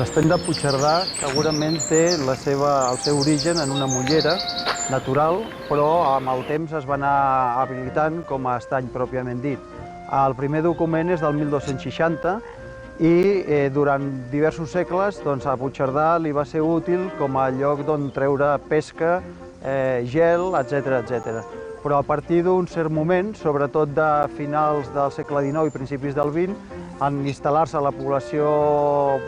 L'estany de Puigcerdà segurament té el seu origen en una mollera natural, però amb el temps es va anar habilitant com a estany pròpiament dit. El primer document és del 1260 i durant diversos segles a Puigcerdà li va ser útil com a lloc d'on treure pesca, gel, etc. Però a partir d'un cert moment, sobretot de finals del segle XIX i principis del XX, en instal·lar-se la població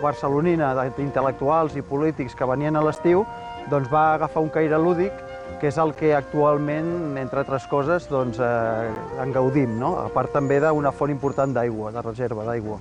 barcelonina d'intel·lectuals i polítics que venien a l'estiu, va agafar un caire lúdic, que és el que actualment, entre altres coses, en gaudim, a part també d'una font important d'aigua, de reserva d'aigua.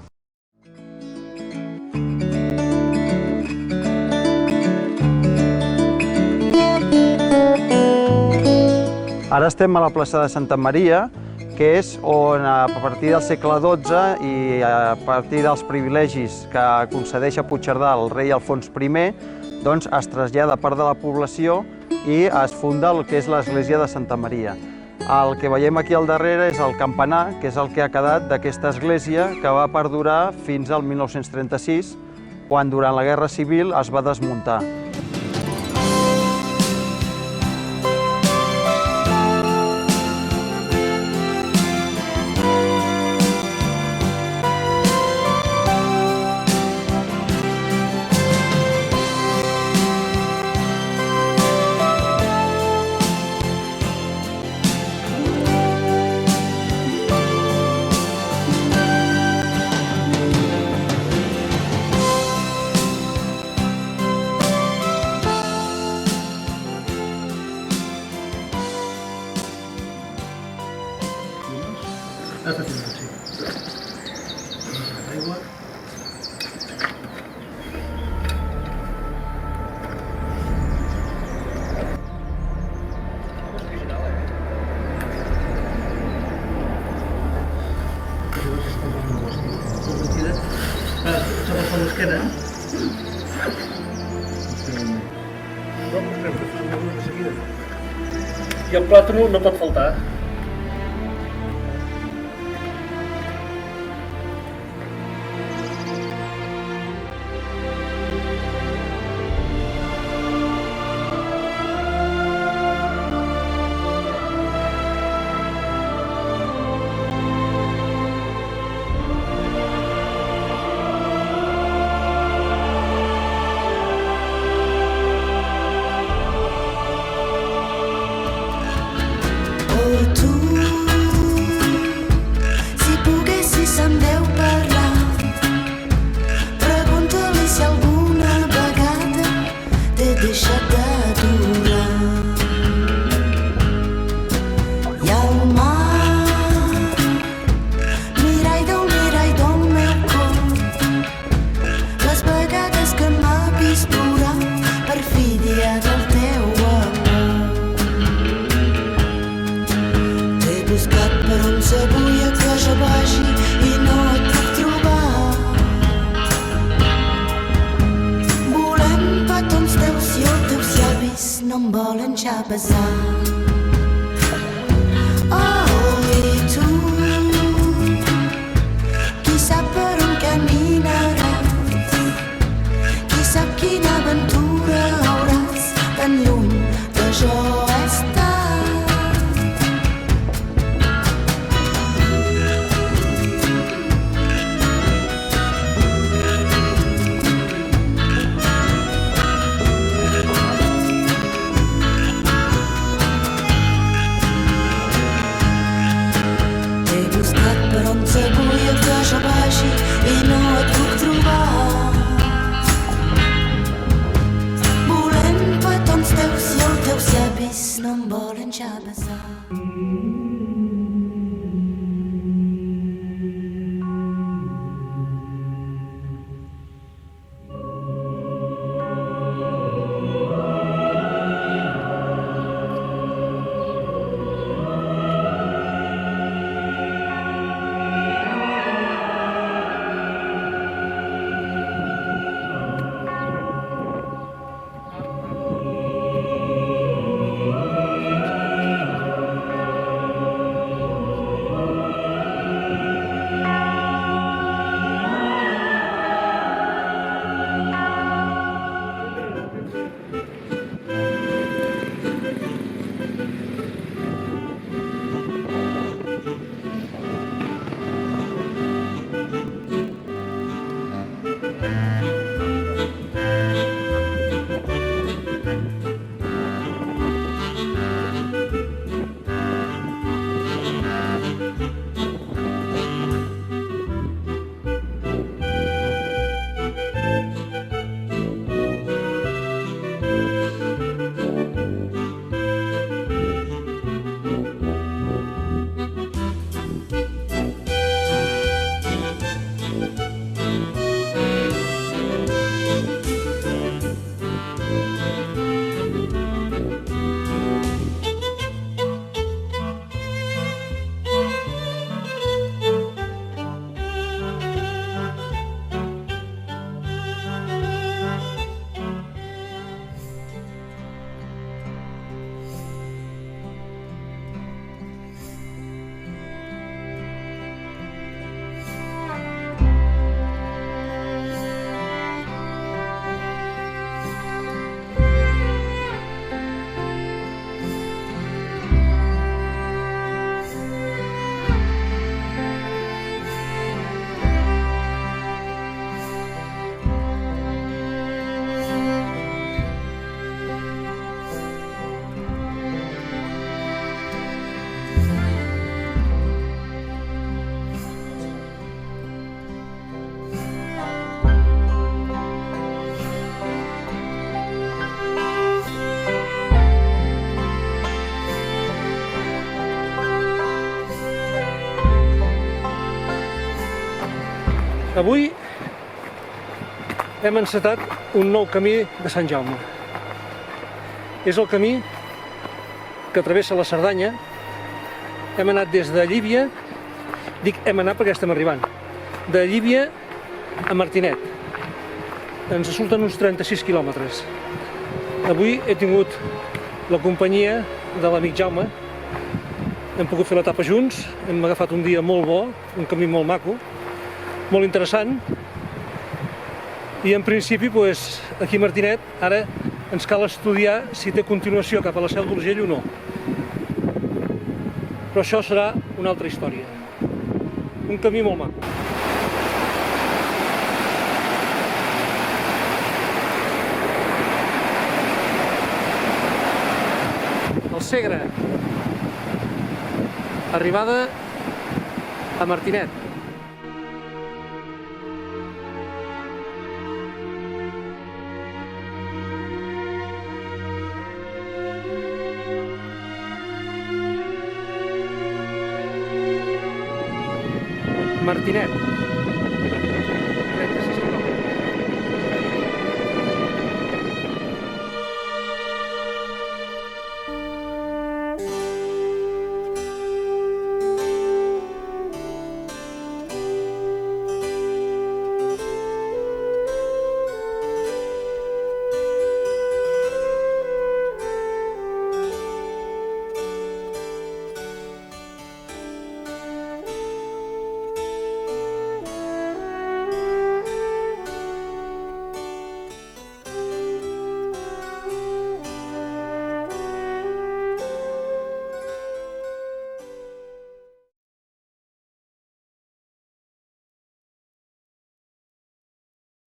Ara estem a la plaça de Santa Maria, que és on a partir del segle XII i a partir dels privilegis que concedeix a Puigcerdà el rei Alfons I, es trasllada part de la població i es funda el que és l'església de Santa Maria. El que veiem aquí al darrere és el campanar, que és el que ha quedat d'aquesta església, que va perdurar fins al 1936, quan durant la Guerra Civil es va desmuntar. I el plàtano no pot faltar. Avui hem encetat un nou camí de Sant Jaume. És el camí que travessa la Cerdanya. Hem anat des de Llívia, dic hem anat perquè estem arribant, de Llívia a Martinet. Ens surten uns 36 quilòmetres. Avui he tingut la companyia de l'amic Jaume. Hem pogut fer l'etapa junts, hem agafat un dia molt bo, un camí molt maco, molt interessant. I en principi, aquí a Martinet, ara ens cal estudiar si té continuació cap a la Seu d'Urgell o no. Però això serà una altra història. Un camí molt maco. El Segre. Arribada a Martinet. Martinet.